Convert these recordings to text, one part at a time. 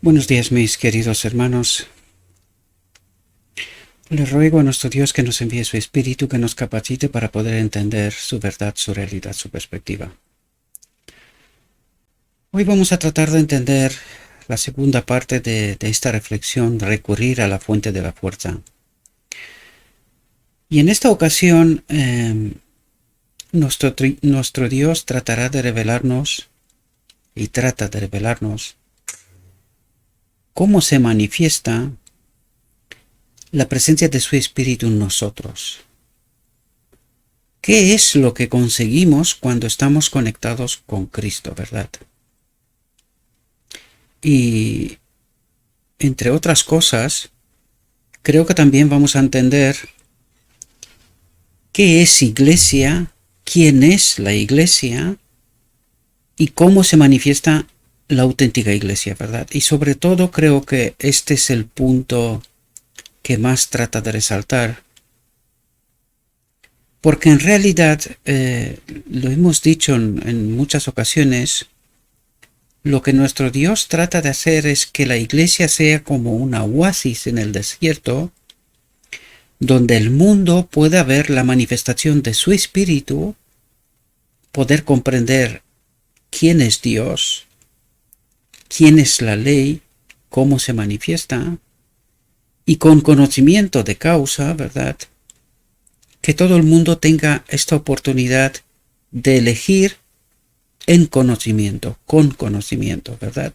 Buenos días, mis queridos hermanos. Le ruego a nuestro Dios que nos envíe su Espíritu, que nos capacite para poder entender su verdad, su realidad, su perspectiva. Hoy vamos a tratar de entender la segunda parte de esta reflexión, recurrir a la fuente de la fuerza. Y en esta ocasión, nuestro Dios tratará de revelarnos, y trata de revelarnos, cómo se manifiesta la presencia de su Espíritu en nosotros. ¿Qué es lo que conseguimos cuando estamos conectados con Cristo, verdad? Y, entre otras cosas, creo que también vamos a entender qué es iglesia, quién es la iglesia y cómo se manifiesta la auténtica iglesia, ¿verdad? Y sobre todo creo que este es el punto que más trata de resaltar, porque en realidad, lo hemos dicho en muchas ocasiones, lo que nuestro Dios trata de hacer es que la iglesia sea como una oasis en el desierto, donde el mundo pueda ver la manifestación de su Espíritu, poder comprender quién es Dios, quién es la ley, cómo se manifiesta, y con conocimiento de causa, ¿verdad? Que todo el mundo tenga esta oportunidad de elegir en conocimiento, con conocimiento, ¿verdad?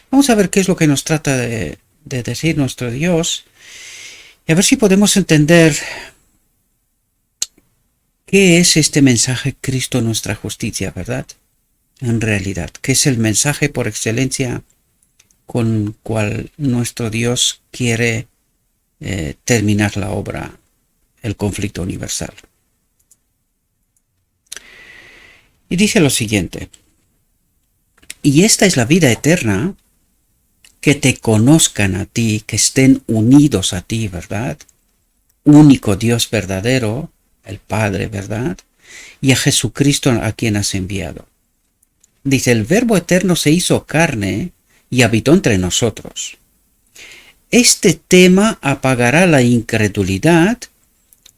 Vamos a ver qué es lo que nos trata de decir nuestro Dios y a ver si podemos entender qué es este mensaje Cristo nuestra justicia, ¿verdad? En realidad, ¿qué es el mensaje por excelencia con cual nuestro Dios quiere terminar la obra, el conflicto universal? Y dice lo siguiente: y esta es la vida eterna, que te conozcan a ti, que estén unidos a ti, ¿verdad? Único Dios verdadero, el Padre, ¿verdad? Y a Jesucristo a quien has enviado. Dice, el Verbo eterno se hizo carne y habitó entre nosotros. Este tema apagará la incredulidad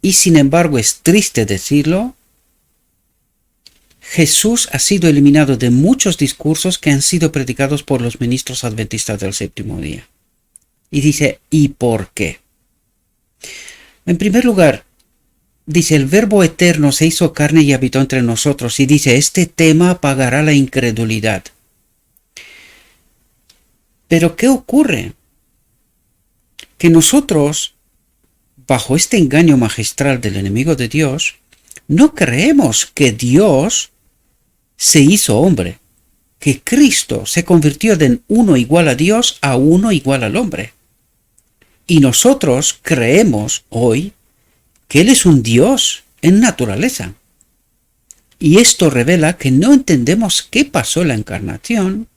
y, sin embargo, es triste decirlo, Jesús ha sido eliminado de muchos discursos que han sido predicados por los ministros adventistas del séptimo día. Y dice, ¿y por qué? En primer lugar, dice, el Verbo eterno se hizo carne y habitó entre nosotros. Y dice, este tema apagará la incredulidad. Pero ¿qué ocurre? Que nosotros, bajo este engaño magistral del enemigo de Dios, no creemos que Dios se hizo hombre, que Cristo se convirtió de uno igual a Dios a uno igual al hombre. Y nosotros creemos hoy que Él es un Dios en naturaleza. Y esto revela que no entendemos qué pasó en la encarnación,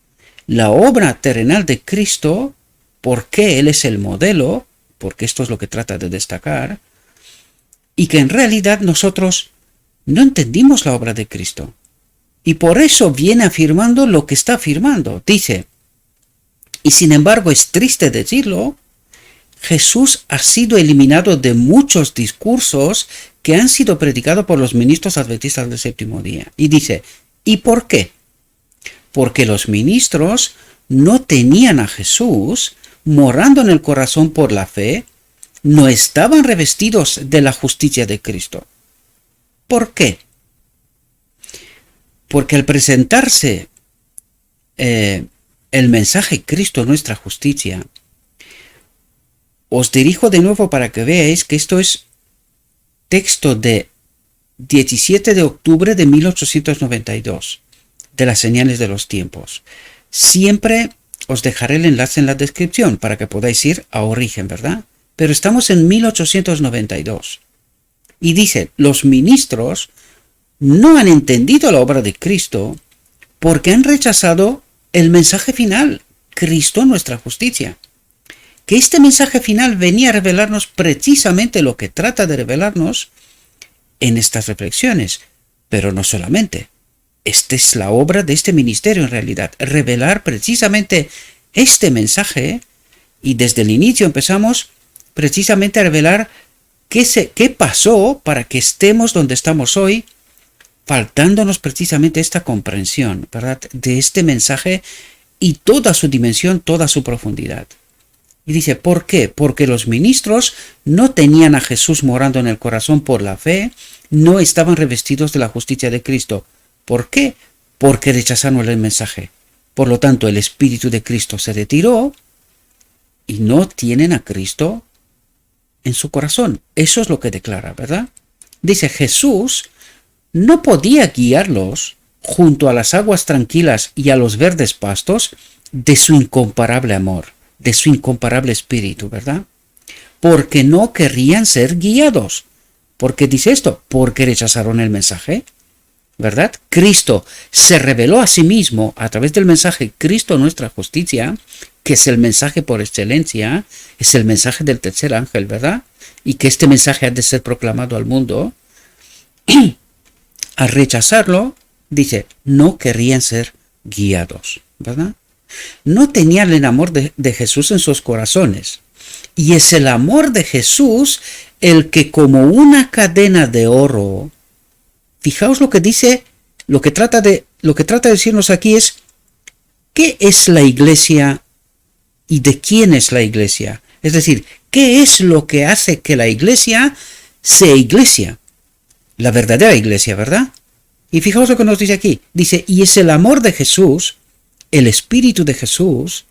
la obra terrenal de Cristo, por qué Él es el modelo, porque esto es lo que trata de destacar, y que en realidad nosotros no entendimos la obra de Cristo. Y por eso viene afirmando lo que está afirmando. Dice, y sin embargo es triste decirlo, Jesús ha sido eliminado de muchos discursos que han sido predicados por los ministros adventistas del séptimo día. Y dice, ¿y por qué? Porque los ministros no tenían a Jesús morando en el corazón por la fe, no estaban revestidos de la justicia de Cristo. ¿Por qué? Porque al presentarse el mensaje Cristo nuestra justicia, os dirijo de nuevo para que veáis que esto es texto de 17 de octubre de 1892, de las señales de los tiempos. Siempre os dejaré el enlace en la descripción para que podáis ir a origen, ¿verdad? Pero estamos en 1892. Y dice, los ministros no han entendido la obra de Cristo porque han rechazado el mensaje final, Cristo nuestra justicia. Que este mensaje final venía a revelarnos precisamente lo que trata de revelarnos en estas reflexiones, pero no solamente. Esta es la obra de este ministerio en realidad, revelar precisamente este mensaje y desde el inicio empezamos precisamente a revelar qué pasó para que estemos donde estamos hoy, faltándonos precisamente esta comprensión, ¿verdad?, de este mensaje y toda su dimensión, toda su profundidad. Y dice, ¿por qué? Porque los ministros no tenían a Jesús morando en el corazón por la fe, no estaban revestidos de la justicia de Cristo. ¿Por qué? Porque rechazaron el mensaje. Por lo tanto, el Espíritu de Cristo se retiró y no tienen a Cristo en su corazón. Eso es lo que declara, ¿verdad? Dice, Jesús no podía guiarlos junto a las aguas tranquilas y a los verdes pastos de su incomparable amor, de su incomparable espíritu, ¿verdad? Porque no querrían ser guiados. ¿Por qué dice esto? Porque rechazaron el mensaje, ¿verdad? Cristo se reveló a sí mismo a través del mensaje Cristo nuestra justicia, que es el mensaje por excelencia, es el mensaje del tercer ángel, ¿verdad? Y que este mensaje ha de ser proclamado al mundo. Al rechazarlo, dice, no querían ser guiados, ¿verdad? No tenían el amor de Jesús en sus corazones. Y es el amor de Jesús el que como una cadena de oro, fijaos lo que dice, lo que trata de decirnos aquí es, ¿qué es la iglesia y de quién es la iglesia? Es decir, ¿qué es lo que hace que la iglesia sea iglesia? La verdadera iglesia, ¿verdad? Y fijaos lo que nos dice aquí. Dice, y es el amor de Jesús, el Espíritu de Jesús,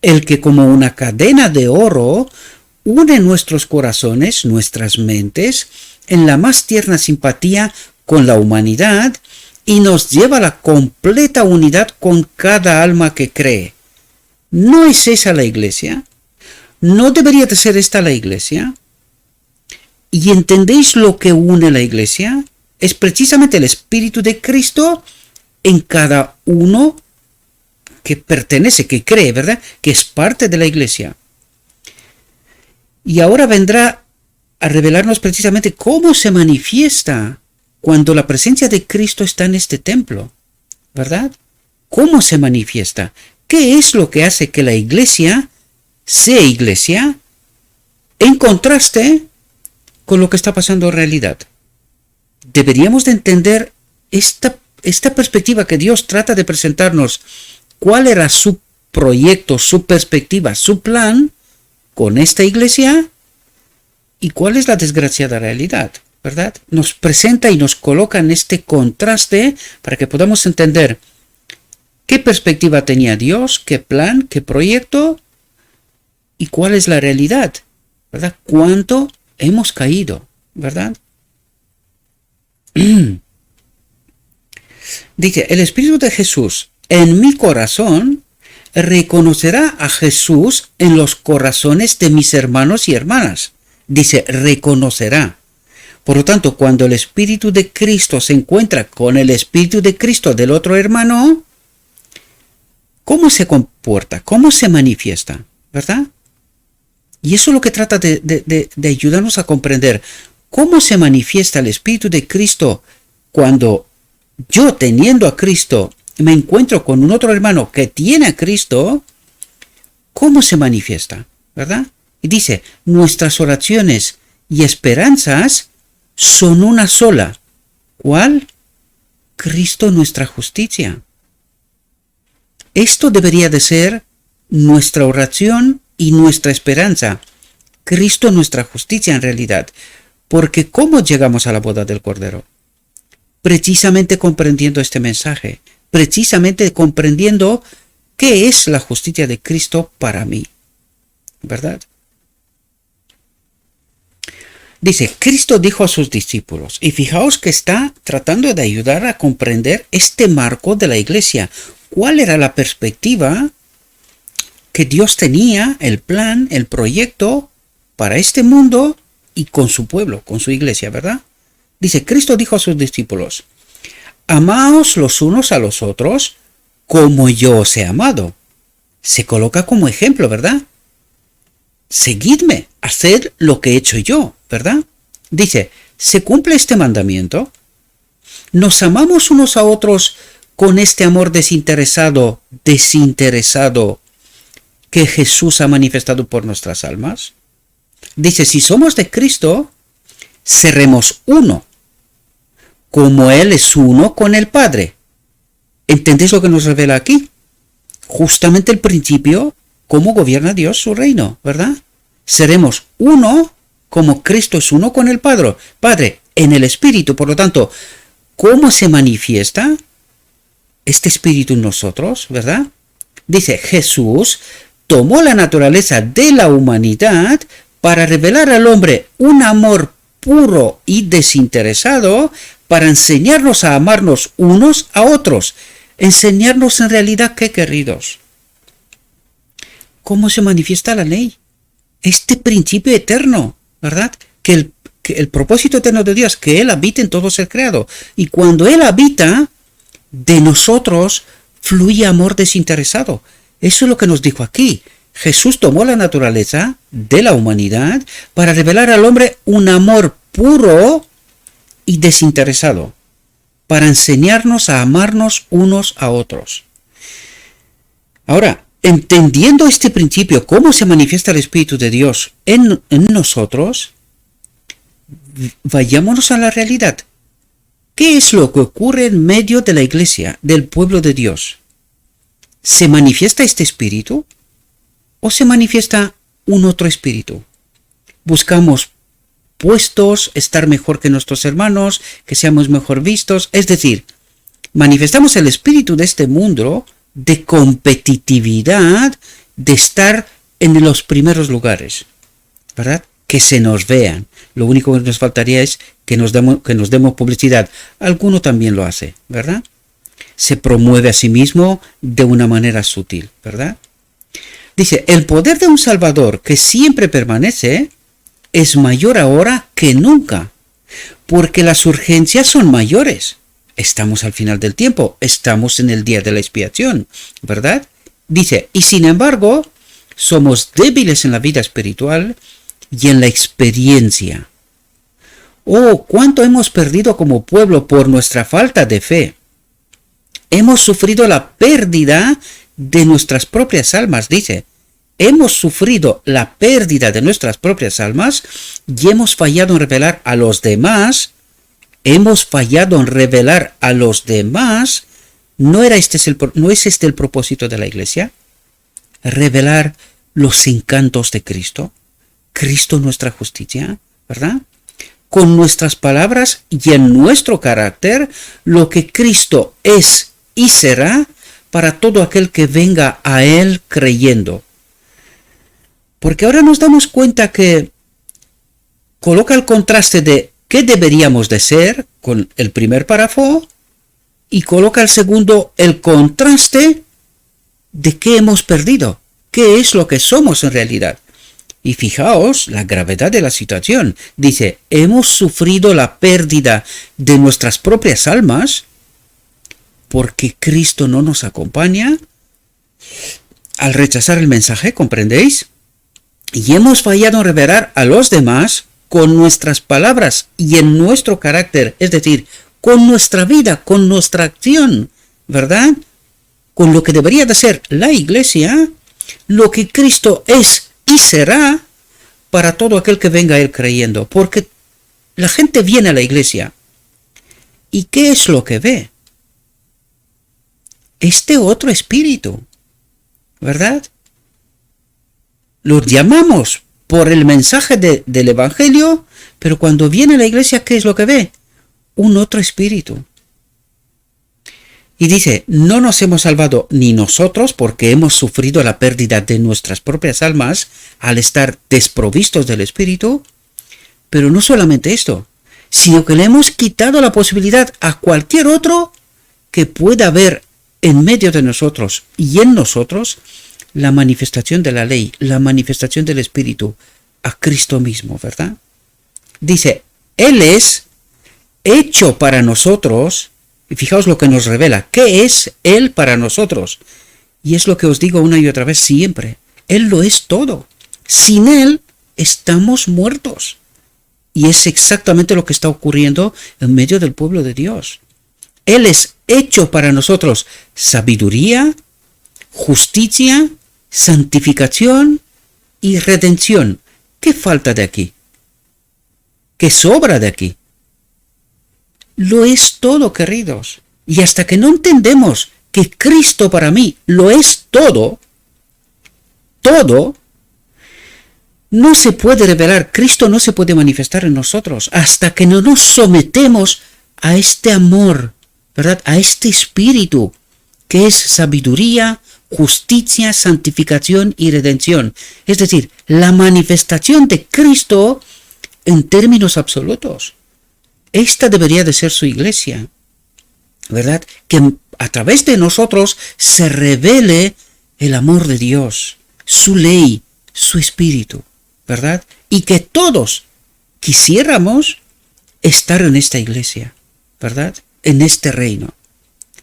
el que como una cadena de oro une nuestros corazones, nuestras mentes, en la más tierna simpatía con la humanidad y nos lleva a la completa unidad con cada alma que cree. ¿No es esa la iglesia? ¿No debería de ser esta la iglesia? ¿Y entendéis lo que une la iglesia? Es precisamente el Espíritu de Cristo en cada uno que pertenece, que cree, ¿verdad?, que es parte de la iglesia. Y ahora vendrá a revelarnos precisamente cómo se manifiesta cuando la presencia de Cristo está en este templo, ¿verdad? ¿Cómo se manifiesta? ¿Qué es lo que hace que la iglesia sea iglesia en contraste con lo que está pasando en realidad? Deberíamos de entender esta perspectiva que Dios trata de presentarnos. ¿Cuál era su proyecto, su perspectiva, su plan con esta iglesia? ¿Y cuál es la desgraciada realidad? ¿Verdad? Nos presenta y nos coloca en este contraste para que podamos entender qué perspectiva tenía Dios, qué plan, qué proyecto y cuál es la realidad, ¿verdad? ¿Cuánto hemos caído? ¿Verdad? Dice, el Espíritu de Jesús en mi corazón reconocerá a Jesús en los corazones de mis hermanos y hermanas. Dice, reconocerá. Por lo tanto, cuando el Espíritu de Cristo se encuentra con el Espíritu de Cristo del otro hermano, ¿cómo se comporta? ¿Cómo se manifiesta? ¿Verdad? Y eso es lo que trata de ayudarnos a comprender. ¿Cómo se manifiesta el Espíritu de Cristo cuando yo, teniendo a Cristo, me encuentro con un otro hermano que tiene a Cristo? ¿Cómo se manifiesta? ¿Verdad? Y dice, nuestras oraciones y esperanzas son una sola. ¿Cuál? Cristo nuestra justicia. Esto debería de ser nuestra oración y nuestra esperanza. Cristo nuestra justicia en realidad. Porque ¿cómo llegamos a la boda del Cordero? Precisamente comprendiendo este mensaje. Precisamente comprendiendo qué es la justicia de Cristo para mí. ¿Verdad? Dice, Cristo dijo a sus discípulos, y fijaos que está tratando de ayudar a comprender este marco de la iglesia. ¿Cuál era la perspectiva que Dios tenía, el plan, el proyecto para este mundo y con su pueblo, con su iglesia, ¿verdad? Dice, Cristo dijo a sus discípulos, amaos los unos a los otros como yo os he amado. Se coloca como ejemplo, ¿verdad? Seguidme, haced lo que he hecho yo, ¿verdad? Dice, ¿se cumple este mandamiento? ¿Nos amamos unos a otros con este amor desinteresado que Jesús ha manifestado por nuestras almas? Dice, si somos de Cristo, seremos uno, como Él es uno con el Padre. ¿Entendéis lo que nos revela aquí? Justamente el principio, cómo gobierna Dios su reino, ¿verdad? Seremos uno como Cristo es uno con el Padre, en el Espíritu. Por lo tanto, ¿cómo se manifiesta este Espíritu en nosotros, verdad? Dice, Jesús tomó la naturaleza de la humanidad para revelar al hombre un amor puro y desinteresado, para enseñarnos a amarnos unos a otros. Enseñarnos en realidad qué, queridos. ¿Cómo se manifiesta la ley? Este principio eterno, ¿verdad? Que el propósito eterno de Dios, que Él habita en todo ser creado. Y cuando Él habita, de nosotros fluye amor desinteresado. Eso es lo que nos dijo aquí. Jesús tomó la naturaleza de la humanidad para revelar al hombre un amor puro y desinteresado, para enseñarnos a amarnos unos a otros. Ahora, entendiendo este principio, cómo se manifiesta el Espíritu de Dios en nosotros, vayámonos a la realidad. ¿Qué es lo que ocurre en medio de la iglesia, del pueblo de Dios? ¿Se manifiesta este espíritu o se manifiesta un otro espíritu? Buscamos puestos, estar mejor que nuestros hermanos, que seamos mejor vistos. Es decir, manifestamos el espíritu de este mundo de competitividad, de estar en los primeros lugares, ¿verdad? Que se nos vean. Lo único que nos faltaría es que nos demos publicidad. Alguno también lo hace, ¿verdad? Se promueve a sí mismo de una manera sutil, ¿verdad? Dice, el poder de un Salvador que siempre permanece es mayor ahora que nunca, porque las urgencias son mayores. Estamos al final del tiempo, estamos en el día de la expiación, ¿verdad? Dice, y sin embargo, somos débiles en la vida espiritual y en la experiencia. Oh, cuánto hemos perdido como pueblo por nuestra falta de fe. Hemos sufrido la pérdida de nuestras propias almas, dice. Hemos sufrido la pérdida de nuestras propias almas y hemos fallado en revelar a los demás. ¿No es este el propósito de la iglesia? Revelar los encantos de Cristo. Cristo nuestra justicia, ¿verdad? Con nuestras palabras y en nuestro carácter, lo que Cristo es y será para todo aquel que venga a Él creyendo. Porque ahora nos damos cuenta que coloca el contraste de qué deberíamos de ser con el primer párrafo y coloca el segundo el contraste de qué hemos perdido, qué es lo que somos en realidad. Y fijaos la gravedad de la situación. Dice, hemos sufrido la pérdida de nuestras propias almas porque Cristo no nos acompaña al rechazar el mensaje, ¿comprendéis? Y hemos fallado en revelar a los demás con nuestras palabras y en nuestro carácter, es decir, con nuestra vida, con nuestra acción, ¿verdad? Con lo que debería de ser la iglesia, lo que Cristo es y será para todo aquel que venga a Él creyendo. Porque la gente viene a la iglesia. ¿Y qué es lo que ve? Este otro espíritu, ¿verdad? Los llamamos por el mensaje del Evangelio, pero cuando viene a la iglesia, ¿qué es lo que ve? Un otro espíritu. Y dice, no nos hemos salvado ni nosotros porque hemos sufrido la pérdida de nuestras propias almas al estar desprovistos del Espíritu, pero no solamente esto, sino que le hemos quitado la posibilidad a cualquier otro que pueda ver en medio de nosotros y en nosotros la manifestación de la ley, la manifestación del Espíritu, a Cristo mismo, ¿verdad? Dice, Él es hecho para nosotros. Y fijaos lo que nos revela. ¿Qué es Él para nosotros? Y es lo que os digo una y otra vez siempre. Él lo es todo. Sin Él estamos muertos. Y es exactamente lo que está ocurriendo en medio del pueblo de Dios. Él es hecho para nosotros sabiduría, justicia, santificación y redención. ¿Qué falta de aquí? ¿Qué sobra de aquí? Lo es todo, queridos. Y hasta que no entendemos que Cristo para mí lo es todo, todo, no se puede revelar, Cristo no se puede manifestar en nosotros hasta que no nos sometemos a este amor, ¿verdad? A este espíritu que es sabiduría, justicia, santificación y redención. Es decir, la manifestación de Cristo en términos absolutos. Esta debería de ser su iglesia, ¿verdad? Que a través de nosotros se revele el amor de Dios, su ley, su espíritu, ¿verdad? Y que todos quisiéramos estar en esta iglesia, ¿verdad? En este reino.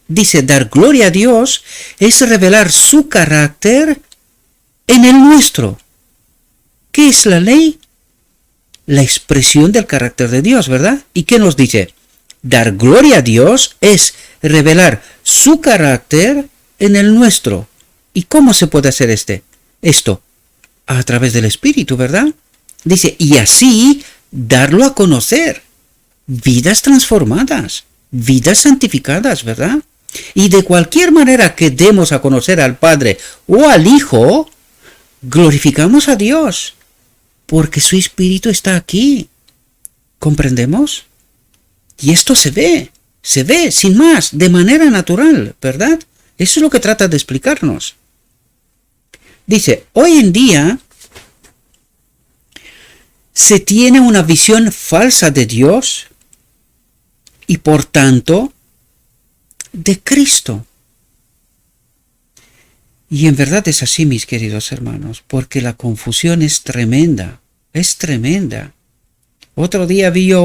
Dice, dar gloria a Dios es revelar su carácter en el nuestro. ¿Qué es la ley? La expresión del carácter de Dios, ¿verdad? ¿Y qué nos dice? Dar gloria a Dios es revelar su carácter en el nuestro. ¿Y cómo se puede hacer esto? A través del Espíritu, ¿verdad? Dice, y así darlo a conocer. Vidas transformadas, vidas santificadas, ¿verdad? Y de cualquier manera que demos a conocer al Padre o al Hijo, glorificamos a Dios, porque su Espíritu está aquí. ¿Comprendemos? Y esto se ve, sin más, de manera natural, ¿verdad? Eso es lo que trata de explicarnos. Dice, hoy en día se tiene una visión falsa de Dios y por tanto de Cristo. Y en verdad es así, mis queridos hermanos, porque la confusión es tremenda, es tremenda. Otro día vi a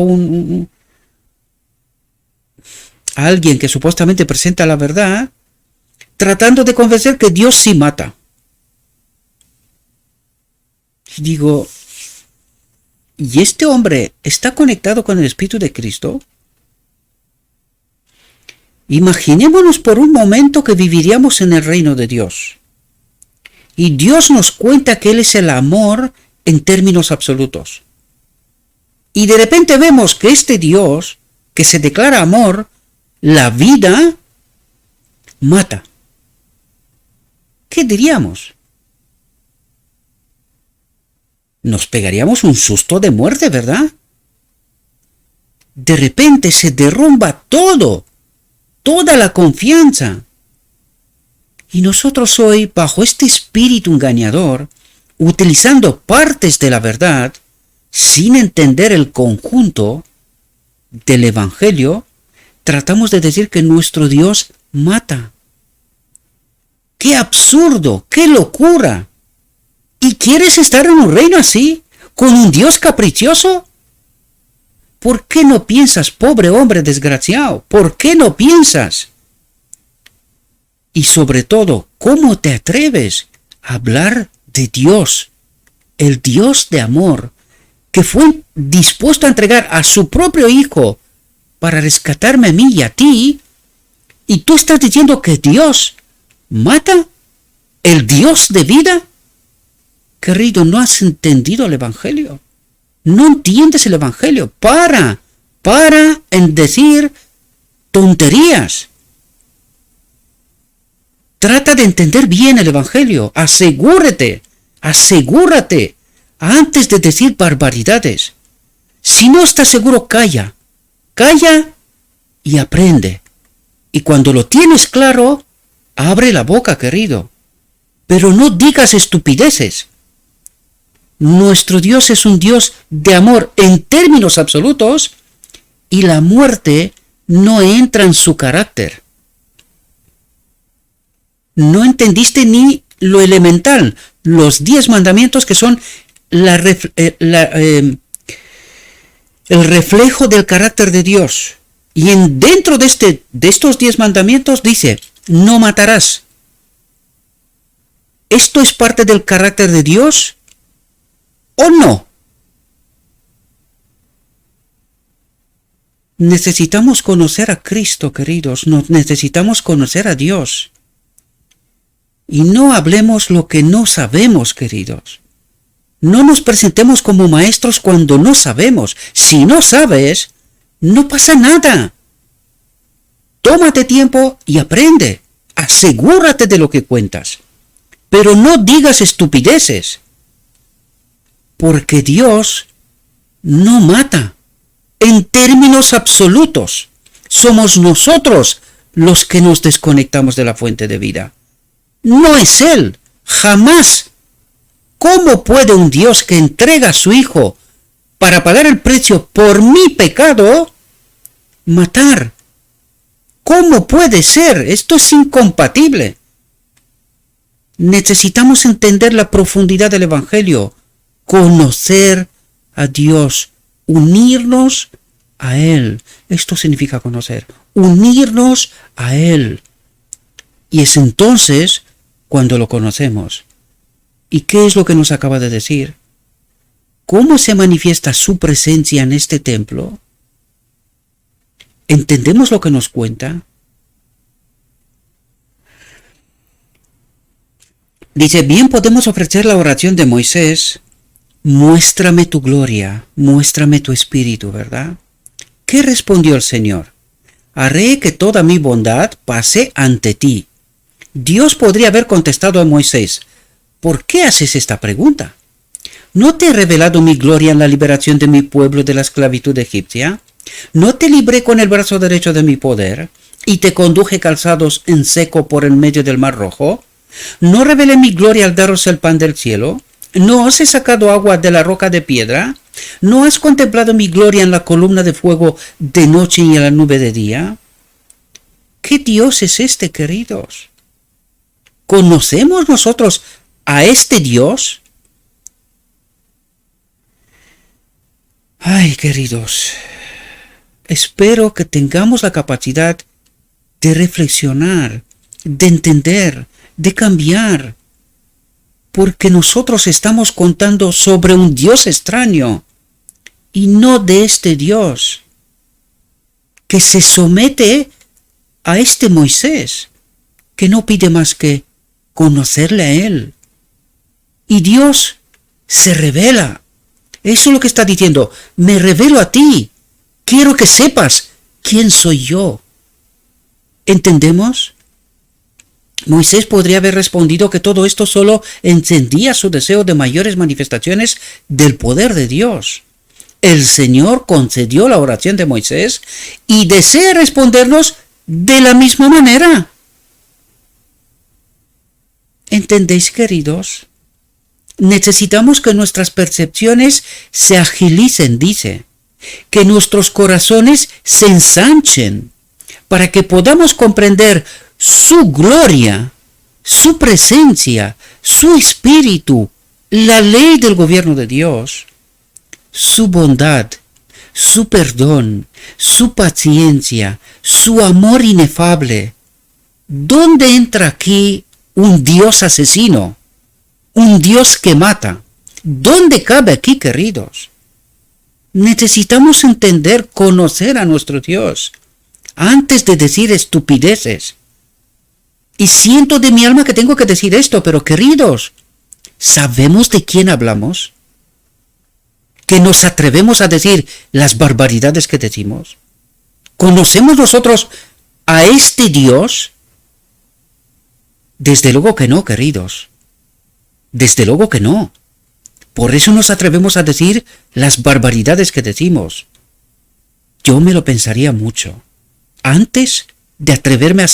alguien que supuestamente presenta la verdad, tratando de convencer que Dios sí mata. Y digo, ¿y este hombre está conectado con el Espíritu de Cristo? Imaginémonos por un momento que viviríamos en el reino de Dios. Y Dios nos cuenta que Él es el amor en términos absolutos. Y de repente vemos que este Dios, que se declara amor, la vida, mata. ¿Qué diríamos? Nos pegaríamos un susto de muerte, ¿verdad? De repente se derrumba todo, toda la confianza. Y nosotros hoy, bajo este espíritu engañador, utilizando partes de la verdad, sin entender el conjunto del Evangelio, tratamos de decir que nuestro Dios mata. ¡Qué absurdo! ¡Qué locura! ¿Y quieres estar en un reino así? ¿Con un Dios caprichoso? ¿Por qué no piensas, pobre hombre desgraciado? ¿Por qué no piensas? Y sobre todo, ¿cómo te atreves a hablar de Dios? El Dios de amor, que fue dispuesto a entregar a su propio Hijo para rescatarme a mí y a ti, y tú estás diciendo que Dios mata, el Dios de vida. Querido, no has entendido el Evangelio. No entiendes el Evangelio. Para en decir tonterías. Trata de entender bien el Evangelio. Asegúrate antes de decir barbaridades. Si no estás seguro, calla y aprende. Y cuando lo tienes claro, abre la boca, querido. Pero no digas estupideces. Nuestro Dios es un Dios de amor en términos absolutos y la muerte no entra en su carácter. No entendiste ni lo elemental, los 10 mandamientos que son el reflejo del carácter de Dios. Y dentro de estos 10 mandamientos dice, no matarás. ¿Esto es parte del carácter de Dios o no? Necesitamos conocer a Cristo, queridos. Necesitamos conocer a Dios. Y no hablemos lo que no sabemos, queridos. No nos presentemos como maestros cuando no sabemos. Si no sabes, no pasa nada. Tómate tiempo y aprende. Asegúrate de lo que cuentas. Pero no digas estupideces. Porque Dios no mata. En términos absolutos, somos nosotros los que nos desconectamos de la fuente de vida. No es Él. Jamás. ¿Cómo puede un Dios que entrega a su Hijo para pagar el precio por mi pecado matar? ¿Cómo puede ser? Esto es incompatible. Necesitamos entender la profundidad del Evangelio, conocer a Dios, unirnos a Él. Esto significa conocer, unirnos a Él. Y es entonces cuando lo conocemos. ¿Y qué es lo que nos acaba de decir? ¿Cómo se manifiesta su presencia en este templo? ¿Entendemos lo que nos cuenta? Dice, bien podemos ofrecer la oración de Moisés, muéstrame tu gloria, muéstrame tu espíritu, ¿verdad? ¿Qué respondió el Señor? Haré que toda mi bondad pase ante ti. Dios podría haber contestado a Moisés, ¿por qué haces esta pregunta? ¿No te he revelado mi gloria en la liberación de mi pueblo de la esclavitud egipcia? ¿No te libré con el brazo derecho de mi poder y te conduje calzados en seco por el medio del mar rojo? ¿No revelé mi gloria al daros el pan del cielo? ¿No os he sacado agua de la roca de piedra? ¿No has contemplado mi gloria en la columna de fuego de noche y en la nube de día? ¿Qué Dios es este, queridos? ¿Conocemos nosotros a este Dios? Ay, queridos, espero que tengamos la capacidad de reflexionar, de entender, de cambiar, porque nosotros estamos contando sobre un Dios extraño y no de este Dios que se somete a este Moisés, que no pide más que conocerle a Él. Y Dios se revela. Eso es lo que está diciendo. Me revelo a ti. Quiero que sepas quién soy yo. ¿Entendemos? Moisés podría haber respondido que todo esto solo encendía su deseo de mayores manifestaciones del poder de Dios. El Señor concedió la oración de Moisés y desea respondernos de la misma manera. ¿Entendéis, queridos? Necesitamos que nuestras percepciones se agilicen, dice, que nuestros corazones se ensanchen, para que podamos comprender su gloria, su presencia, su espíritu, la ley del gobierno de Dios, su bondad, su perdón, su paciencia, su amor inefable. ¿Dónde entra aquí un Dios asesino? Un Dios que mata. ¿Dónde cabe aquí, queridos? Necesitamos entender, conocer a nuestro Dios, antes de decir estupideces. Y siento de mi alma que tengo que decir esto, pero queridos, ¿sabemos de quién hablamos? ¿Que nos atrevemos a decir las barbaridades que decimos? ¿Conocemos nosotros a este Dios? Desde luego que no, queridos. Desde luego que no. Por eso nos atrevemos a decir las barbaridades que decimos. Yo me lo pensaría mucho antes de atreverme a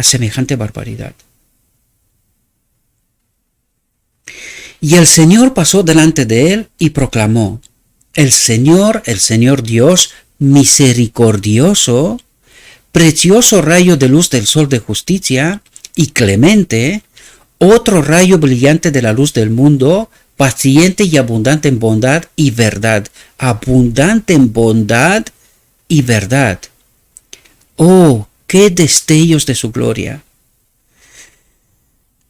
semejante barbaridad. Y el Señor pasó delante de él y proclamó: el Señor Dios misericordioso, precioso rayo de luz del sol de justicia y clemente, otro rayo brillante de la luz del mundo, paciente y abundante en bondad y verdad. Abundante en bondad y verdad. ¡Oh, qué destellos de su gloria!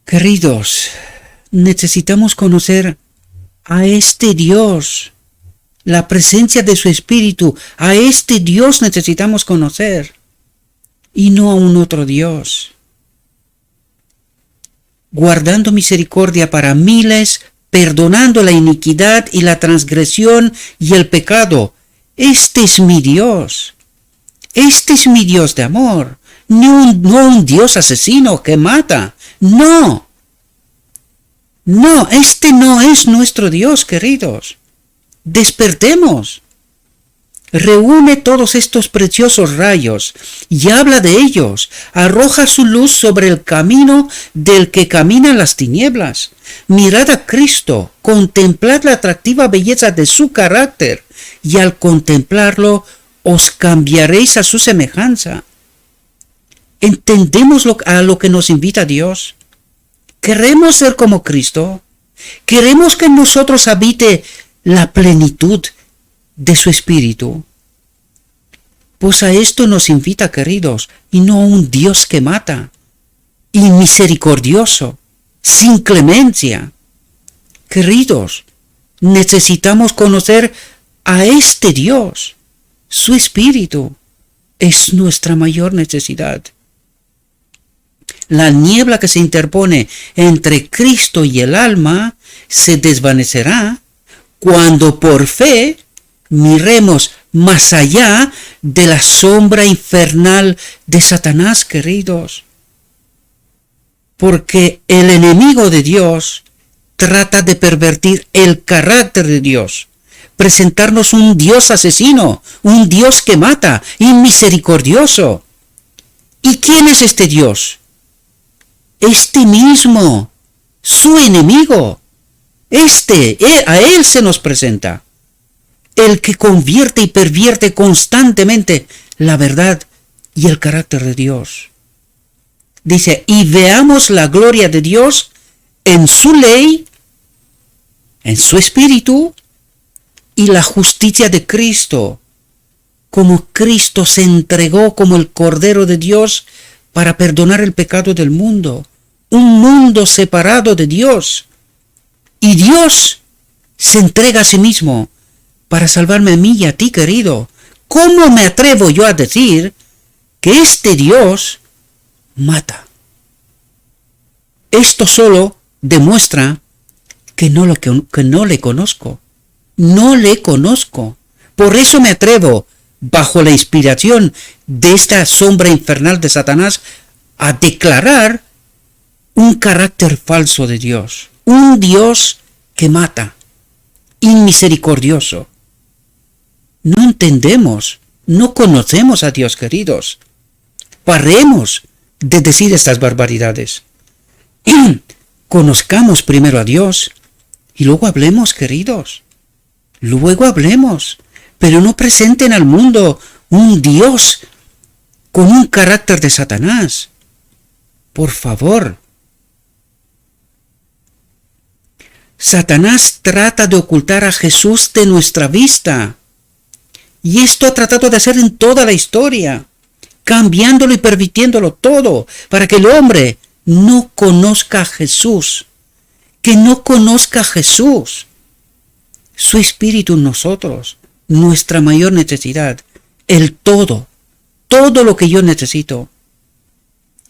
Queridos, necesitamos conocer a este Dios, la presencia de su Espíritu. A este Dios necesitamos conocer y no a un otro Dios. guardando misericordia para miles, perdonando la iniquidad y la transgresión y el pecado. Este es mi Dios. Este es mi Dios de amor. No un Dios asesino que mata. No. No, este no es nuestro Dios, queridos. Despertemos. Reúne todos estos preciosos rayos y habla de ellos. Arroja su luz sobre el camino del que camina en las tinieblas. Mirad a Cristo, contemplad la atractiva belleza de su carácter, y al contemplarlo os cambiaréis a su semejanza. ¿Entendemos a lo que nos invita Dios? ¿Queremos ser como Cristo? ¿Queremos que en nosotros habite la plenitud de su espíritu? Pues a esto nos invita, queridos, y no un Dios que mata, inmisericordioso, sin clemencia. Queridos, necesitamos conocer a este Dios. Su espíritu es nuestra mayor necesidad. La niebla que se interpone entre Cristo y el alma se desvanecerá cuando por fe miremos más allá de la sombra infernal de Satanás, queridos. Porque el enemigo de Dios trata de pervertir el carácter de Dios, presentarnos un Dios asesino, un Dios que mata, inmisericordioso. ¿Y quién es este Dios? Este mismo, su enemigo. A él se nos presenta. El que convierte y pervierte constantemente la verdad y el carácter de Dios. Dice, y veamos la gloria de Dios en su ley, en su espíritu, y la justicia de Cristo, como Cristo se entregó como el Cordero de Dios para perdonar el pecado del mundo, un mundo separado de Dios. Y Dios se entrega a sí mismo para salvarme a mí y a ti, querido. ¿Cómo me atrevo yo a decir que este Dios mata? Esto solo demuestra que no le conozco. No le conozco. Por eso me atrevo, bajo la inspiración de esta sombra infernal de Satanás, a declarar un carácter falso de Dios. Un Dios que mata, inmisericordioso. No entendemos, no conocemos a Dios, queridos. Paremos de decir estas barbaridades. Conozcamos primero a Dios y luego hablemos, queridos. Luego hablemos, pero no presenten al mundo un Dios con un carácter de Satanás. Por favor. Satanás trata de ocultar a Jesús de nuestra vista. Y esto ha tratado de hacer en toda la historia, cambiándolo y pervirtiéndolo todo, para que el hombre no conozca a Jesús, que no conozca a Jesús. Su espíritu en nosotros, nuestra mayor necesidad, el todo lo que yo necesito.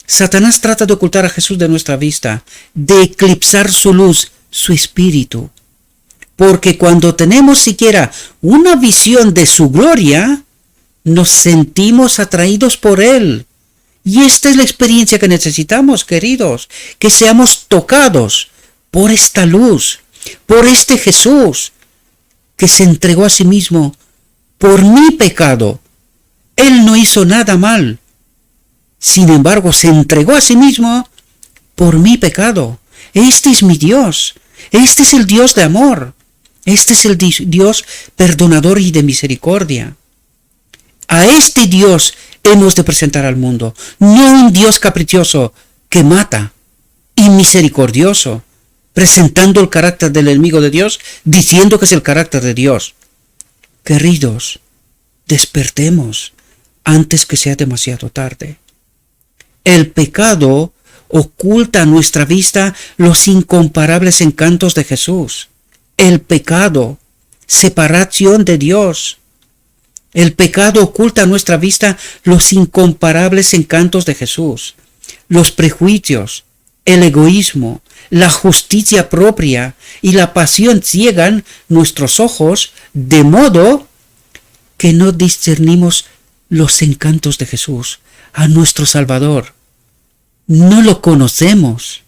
Satanás trata de ocultar a Jesús de nuestra vista, de eclipsar su luz, su espíritu. Porque cuando tenemos siquiera una visión de su gloria, nos sentimos atraídos por él. Y esta es la experiencia que necesitamos, queridos, que seamos tocados por esta luz, por este Jesús, que se entregó a sí mismo por mi pecado. Él no hizo nada mal. Sin embargo, se entregó a sí mismo por mi pecado. Este es mi Dios. Este es el Dios de amor. Este es el Dios perdonador y de misericordia. A este Dios hemos de presentar al mundo, no un Dios caprichoso que mata, inmisericordioso, presentando el carácter del enemigo de Dios, diciendo que es el carácter de Dios. Queridos, despertemos antes que sea demasiado tarde. El pecado oculta a nuestra vista los incomparables encantos de Jesús. El pecado, separación de Dios. El pecado oculta a nuestra vista los incomparables encantos de Jesús, los prejuicios, el egoísmo, la justicia propia y la pasión ciegan nuestros ojos de modo que no discernimos los encantos de Jesús, a nuestro Salvador. No lo conocemos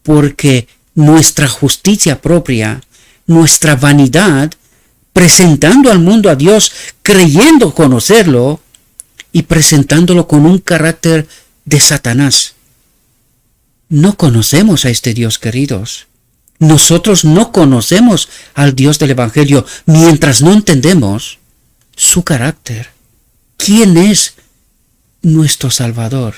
porque nuestra justicia propia, nuestra vanidad, presentando al mundo a Dios, creyendo conocerlo y presentándolo con un carácter de Satanás. No conocemos a este Dios, queridos. Nosotros no conocemos al Dios del Evangelio mientras no entendemos su carácter. ¿Quién es nuestro Salvador?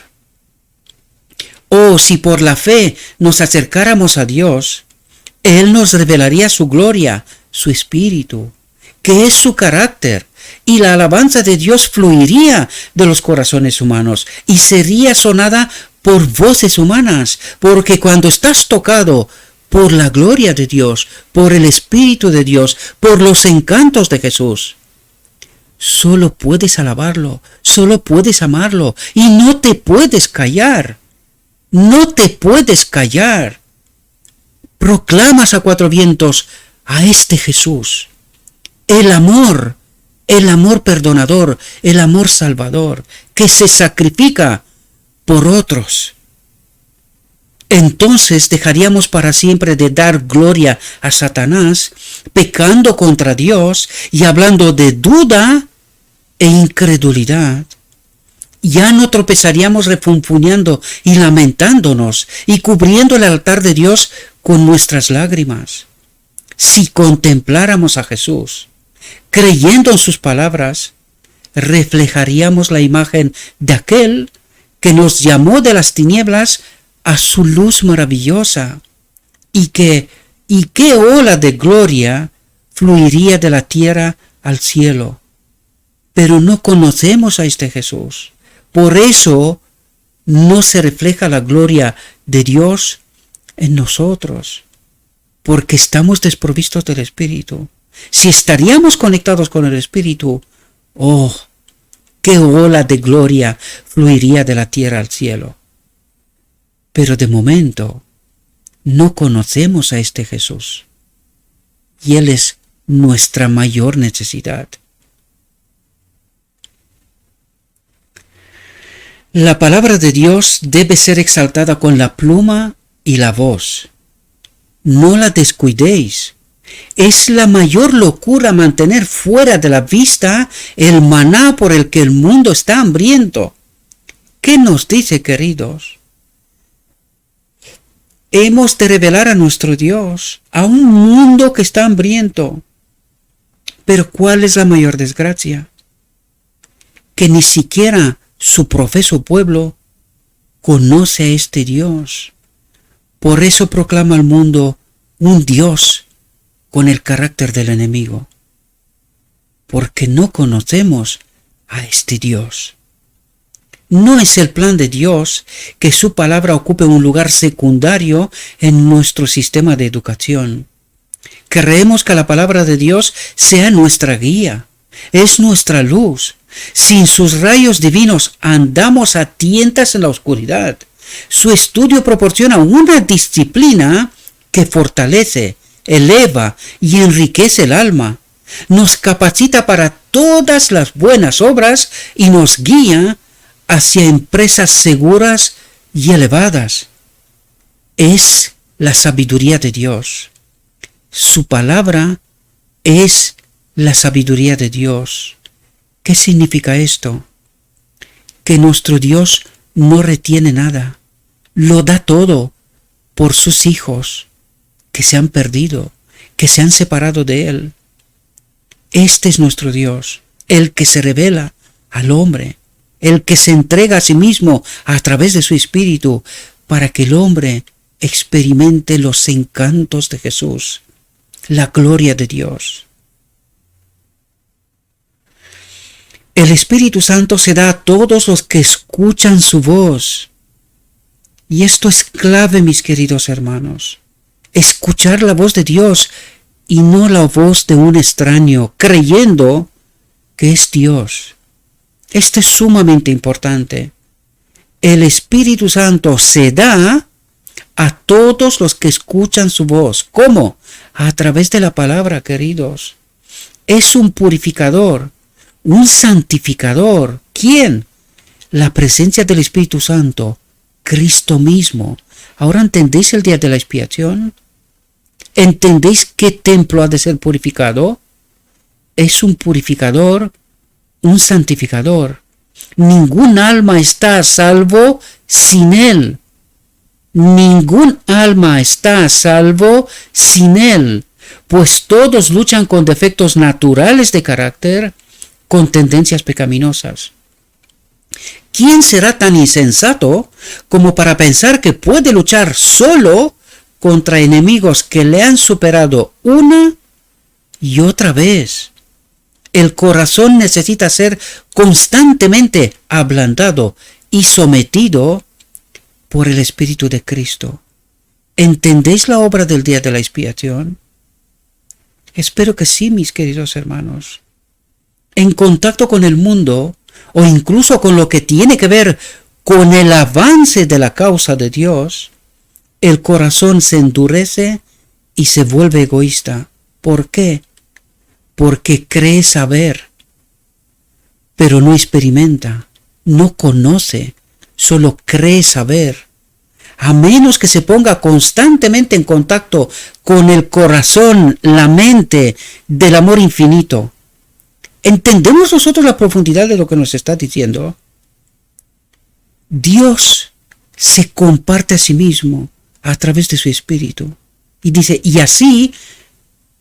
Oh, si por la fe nos acercáramos a Dios, Él nos revelaría su gloria, su espíritu, que es su carácter, y la alabanza de Dios fluiría de los corazones humanos y sería sonada por voces humanas, porque cuando estás tocado por la gloria de Dios, por el Espíritu de Dios, por los encantos de Jesús, solo puedes alabarlo, solo puedes amarlo y no te puedes callar. No te puedes callar. Proclamas a cuatro vientos a este Jesús. El amor perdonador, el amor salvador, que se sacrifica por otros. Entonces dejaríamos para siempre de dar gloria a Satanás, pecando contra Dios y hablando de duda e incredulidad. Ya no tropezaríamos refunfuñando y lamentándonos y cubriendo el altar de Dios con nuestras lágrimas. Si contempláramos a Jesús, creyendo en sus palabras, reflejaríamos la imagen de aquel que nos llamó de las tinieblas a su luz maravillosa, y qué ola de gloria fluiría de la tierra al cielo. Pero no conocemos a este Jesús. Por eso no se refleja la gloria de Dios en nosotros, porque estamos desprovistos del Espíritu. Si estaríamos conectados con el Espíritu, ¡oh! ¡Qué ola de gloria fluiría de la tierra al cielo! Pero de momento no conocemos a este Jesús, y Él es nuestra mayor necesidad. La palabra de Dios debe ser exaltada con la pluma y la voz. No la descuidéis. Es la mayor locura mantener fuera de la vista el maná por el que el mundo está hambriento. ¿Qué nos dice, queridos? Hemos de revelar a nuestro Dios a un mundo que está hambriento. Pero ¿cuál es la mayor desgracia? Que ni siquiera su profeso pueblo conoce a este Dios. Por eso proclama al mundo un Dios con el carácter del enemigo, porque no conocemos a este Dios. No es el plan de Dios que su palabra ocupe un lugar secundario en nuestro sistema de educación. Creemos que la palabra de Dios sea nuestra guía, es nuestra luz. Sin sus rayos divinos andamos a tientas en la oscuridad. Su estudio proporciona una disciplina que fortalece, eleva y enriquece el alma. Nos capacita para todas las buenas obras y nos guía hacia empresas seguras y elevadas. Es la sabiduría de Dios. Su palabra es la sabiduría de Dios. ¿Qué significa esto? Que nuestro Dios no retiene nada, lo da todo por sus hijos que se han perdido, que se han separado de Él. Este es nuestro Dios, el que se revela al hombre, el que se entrega a sí mismo a través de su Espíritu para que el hombre experimente los encantos de Jesús, la gloria de Dios. El Espíritu Santo se da a todos los que escuchan su voz. Y esto es clave, mis queridos hermanos. Escuchar la voz de Dios y no la voz de un extraño, creyendo que es Dios. Esto es sumamente importante. El Espíritu Santo se da a todos los que escuchan su voz. ¿Cómo? A través de la palabra, queridos. Es un purificador, un santificador. ¿Quién? La presencia del Espíritu Santo, Cristo mismo. ¿Ahora entendéis el día de la expiación? ¿Entendéis qué templo ha de ser purificado? Es un purificador, un santificador. Ningún alma está a salvo sin él. Ningún alma está a salvo sin él, pues todos luchan con defectos naturales de carácter, con tendencias pecaminosas. ¿Quién será tan insensato como para pensar que puede luchar solo contra enemigos que le han superado una y otra vez? El corazón necesita ser constantemente ablandado y sometido por el Espíritu de Cristo. ¿Entendéis la obra del día de la expiación? Espero que sí, mis queridos hermanos. En contacto con el mundo, o incluso con lo que tiene que ver con el avance de la causa de Dios, el corazón se endurece y se vuelve egoísta. ¿Por qué? Porque cree saber, pero no experimenta, no conoce, solo cree saber. A menos que se ponga constantemente en contacto con el corazón, la mente del amor infinito. ¿Entendemos nosotros la profundidad de lo que nos está diciendo? Dios se comparte a sí mismo a través de su Espíritu. Y dice, y así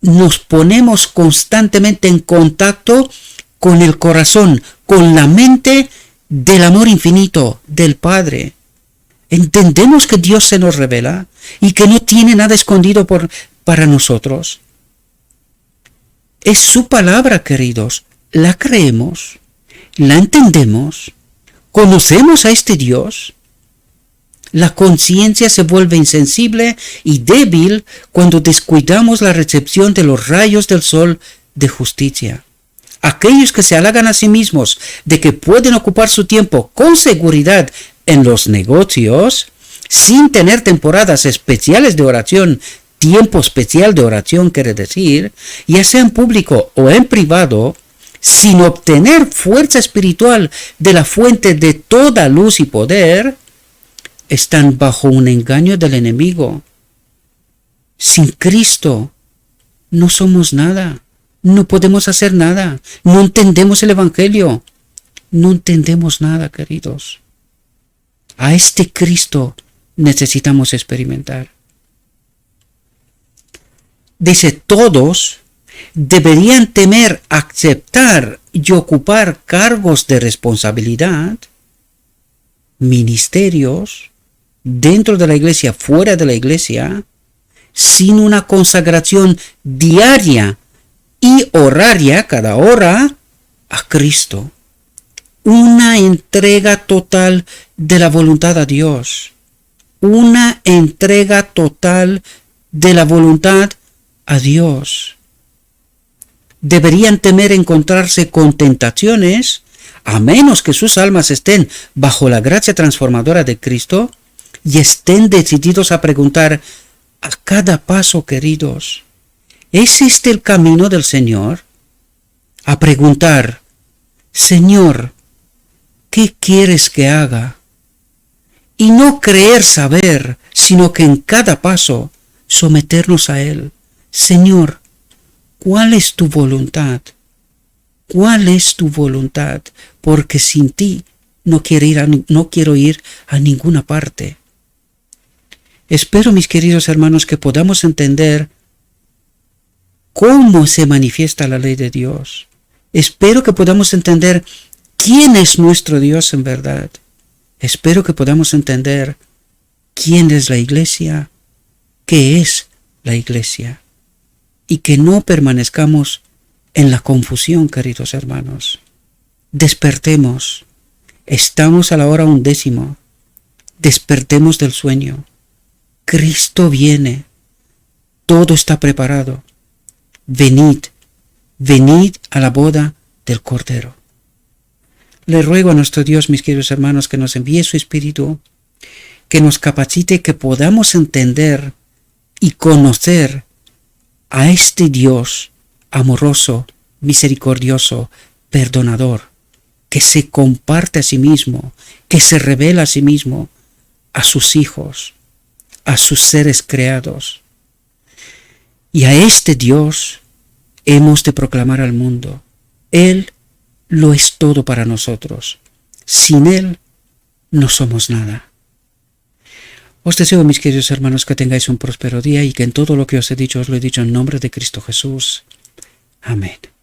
nos ponemos constantemente en contacto con el corazón, con la mente del amor infinito, del Padre. Entendemos que Dios se nos revela y que no tiene nada escondido para nosotros. Es su palabra, queridos. La creemos, la entendemos, conocemos a este Dios. La conciencia se vuelve insensible y débil cuando descuidamos la recepción de los rayos del sol de justicia. Aquellos que se halagan a sí mismos de que pueden ocupar su tiempo con seguridad en los negocios, sin tener temporadas especiales de oración, tiempo especial de oración quiere decir, ya sea en público o en privado, sin obtener fuerza espiritual de la fuente de toda luz y poder, están bajo un engaño del enemigo. Sin Cristo no somos nada, no podemos hacer nada, no entendemos el Evangelio, no entendemos nada, queridos. A este Cristo necesitamos experimentar. Dice, todos deberían temer, aceptar y ocupar cargos de responsabilidad, ministerios, dentro de la iglesia, fuera de la iglesia, sin una consagración diaria y horaria, cada hora, a Cristo. Una entrega total de la voluntad a Dios. Una entrega total de la voluntad a Dios. Deberían temer encontrarse con tentaciones, a menos que sus almas estén bajo la gracia transformadora de Cristo y estén decididos a preguntar a cada paso, queridos, ¿es este el camino del Señor? A preguntar, Señor, ¿qué quieres que haga? Y no creer saber, sino que en cada paso someternos a Él. Señor, ¿cuál es tu voluntad? ¿Cuál es tu voluntad? Porque sin ti no quiero ir a ninguna parte. Espero, mis queridos hermanos, que podamos entender cómo se manifiesta la ley de Dios. Espero que podamos entender quién es nuestro Dios en verdad. Espero que podamos entender quién es la iglesia, qué es la iglesia, y que no permanezcamos en la confusión, queridos hermanos. Despertemos. Estamos a la hora 11. Despertemos del sueño. Cristo viene. Todo está preparado. Venid, venid a la boda del Cordero. Le ruego a nuestro Dios, mis queridos hermanos, que nos envíe su Espíritu que nos capacite, que podamos entender y conocer a este Dios amoroso, misericordioso, perdonador, que se comparte a sí mismo, que se revela a sí mismo, a sus hijos, a sus seres creados. Y a este Dios hemos de proclamar al mundo. Él lo es todo para nosotros. Sin Él no somos nada. Os deseo, mis queridos hermanos, que tengáis un próspero día y que en todo lo que os he dicho os lo he dicho en nombre de Cristo Jesús. Amén.